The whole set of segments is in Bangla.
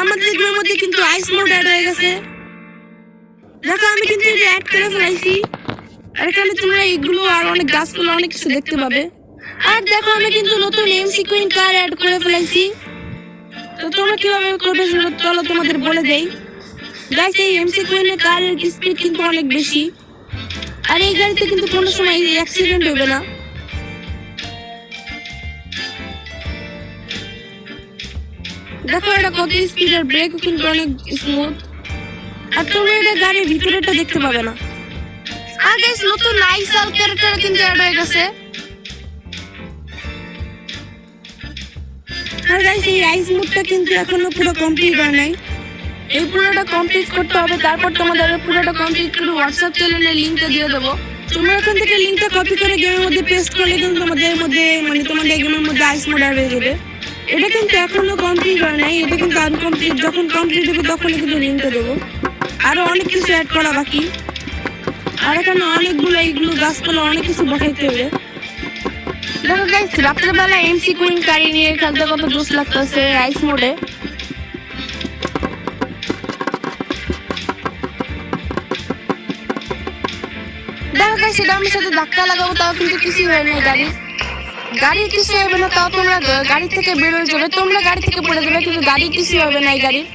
আমাদের গেমের মধ্যে কিন্তু আইস মোড অ্যাড হয়ে গেছে। দেখো আমি কিন্তু এটা অ্যাড করে ফেলাইছি। আর এখানে তোমরা এগুলো আর অনেক গাছগুলো অনেক কিছু দেখতে পাবে। আর দেখো আমি কিন্তু নতুন এমসি কুইন কার অ্যাড করে ফেলাইছি। তো তোমরা কিভাবে করবে চলো তোমাদের বলে দেই। গাইস এই এমসি কুইনের কারের স্পিড কিন্তু অনেক বেশি। আর এই গাড়িতে কিন্তু কোনো সময় অ্যাক্সিডেন্ট হবে না। দেখো এটা কত স্পিড, আর ব্রেকও কিন্তু অনেক স্মুথ। আর তোমরা এটা গাড়ির ভিতরেটা দেখতে পাবে না। আর গাইস নতুন নাইসাল ক্যারেক্টার কিন্তু অ্যাড হয়ে গেছে। আর গাইস এই আইস মোডটা কিন্তু এখনো পুরো কমপ্লিট হয় নাই। এই পুরোটা কমপ্লিট করতে হবে, তারপর তোমাদের পুরোটা কমপ্লিট করে হোয়াটসঅ্যাপ চ্যানেলের লিঙ্কটা দিয়ে দেবো। তোমরা এখান থেকে লিঙ্কটা কপি করে গেমের মধ্যে পেস্ট করলে কিন্তু তোমাদের মধ্যে তোমাদের গেমের মধ্যে আইস মোড অ্যাড হয়ে যাবে। এটা কিন্তু এখনো কমপ্লিট হয় নাই, এটা কিন্তু আনকমপ্লিট। যখন কমপ্লিট হবে তখনই কিন্তু লিঙ্কটা দেবো। আরো অনেক কিছু অ্যাড করা বাকি। আর এখানে অনেকগুলো এইগুলো গাছপালা অনেক কিছু বসাইতে হবে। দেখো গাইস রাত্রেবেলা এমসি কুইন গাড়ি নিয়ে খেলতে কত জোশ লাগতেছে আইস মোডে। দেখো গাইস এটা আমার সাথে ধাক্কা লাগাবো, তাও কিন্তু কিছুই হয় না। গাড়ির কিছু হবে না, তাও তোমরা গাড়ি থেকে বের হয়ে যাবে। তোমরা গাড়ি থেকে পড়ে যাবে, কিন্তু গাড়ির কিছু হবে না এই গাড়ির।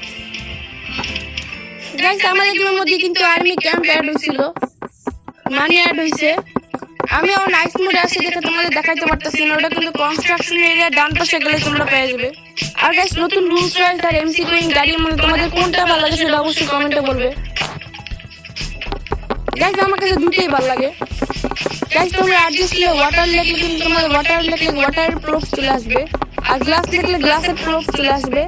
গাইস আমাদের গেমের মধ্যে কিন্তু আর্মি ক্যাম্প অ্যাড হয়েছিল, মানি অ্যাড হয়েছে। আমি আমার নাইস মোডে আছি দেখে তোমাদের দেখাইতে পারতেছি না। ওটা কিন্তু কনস্ট্রাকশন এরিয়া ডান পাশে গেলে তোমরা পেয়ে যাবে। আর গাইস নতুন রুলস রয়েছে আর এমসি কুইন গাড়ির মধ্যে তোমাদের কোনটা ভালো লাগে সেটা অবশ্যই কমেন্টে বলবে। গাইস আমার কাছে দুটোই ভালো লাগে। গাইস তোমরা অ্যাডজাস্ট করলে ওয়াটার লিখলে কিন্তু তোমাদের ওয়াটার লিখলে ওয়াটারের প্রুফ চলে আসবে, আর গ্লাস লিখলে গ্লাসের প্রুফ চলে আসবে।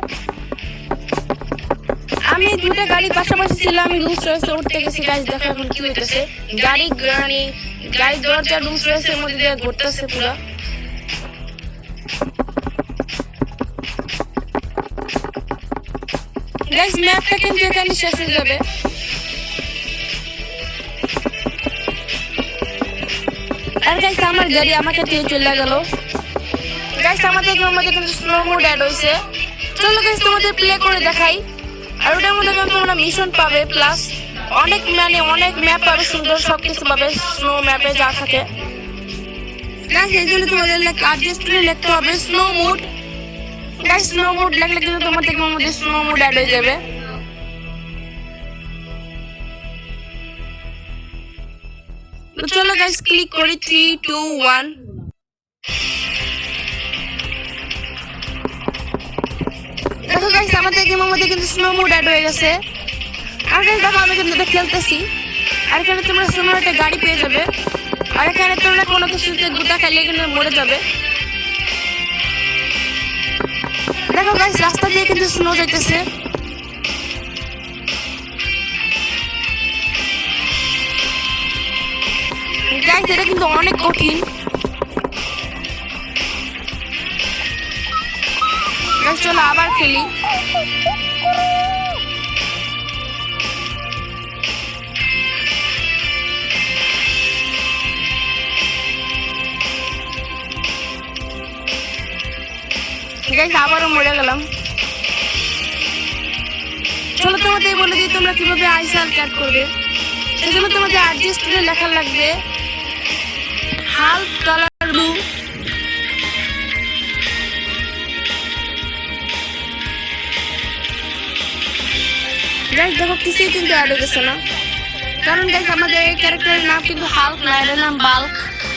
আমি দুটো গাড়ি পাশাপাশি ছিল, আমি রুলস রয়েছে উঠতে গেছি। গাইস দেখো এখন কি হইতেছে, গাড়ি দরজা রুলস রয়েছে এর মধ্যে দিয়ে ঘুরতেছে পুরো। গাইস ম্যাপটা কিন্তু এখানে শেষ হয়ে যাবে। আর গাইস আমার গাড়ি আমাকে দিয়ে চলে গেল। গাইস আমাদের গেমের মধ্যে কিন্তু স্লো মোড অ্যাড হয়েছে। চলো গাইস তোমাদের প্লে করে দেখাই। আর ওটার মধ্যে কিন্তু তোমরা মিশন পাবে, প্লাস অনেক ম্যাপ পাবে, সুন্দর সবকিছু পাবে স্নো ম্যাপে যা থাকে। গাইস এই জন্য তোমাদের অ্যাডজাস্ট করে লিখতে হবে snow mode. Guys snow mode লিখলে কিন্তু তোমাদের গেমের মধ্যে স্নো মোড অ্যাড হয়ে যাবে। তো চলো গাইস ক্লিক করি 3 2 1। দেখো গাইস আমাদের গেমের মধ্যে কিন্তু স্নো মোড অ্যাড হয়ে গেছে। আর গাইস দেখো আমি কিন্তু এটা খেলতেছি। আর এখানে তোমরা স্নো একটা গাড়ি পেয়ে যাবে। আর এখানে তোমরা কোনো কিছুতে গুটা খাইলে কিন্তু মরে যাবে। দেখো গাইস রাস্তা দিয়ে কিন্তু স্নো যাইতেছে। গাইস এটা কিন্তু অনেক কঠিন। গাইস চলো আবার খেলি। গাইস আবারও মরে গেলাম। চলো তোমাদের বলে দিই তোমরা কিভাবে আইসাল ক্যাট করবে। এই জন্য তোমাদের অ্যাডজাস্ট করে লেখা লাগবে হাল্ক কালার ব্লু। গাইস দেখো কিছুই কিন্তু অ্যাড হয়ে গেছে না, কারণ গাইস আমাদের এই ক্যারেক্টারের নাম কিন্তু হাল্ক না, এর নাম বাল্ক।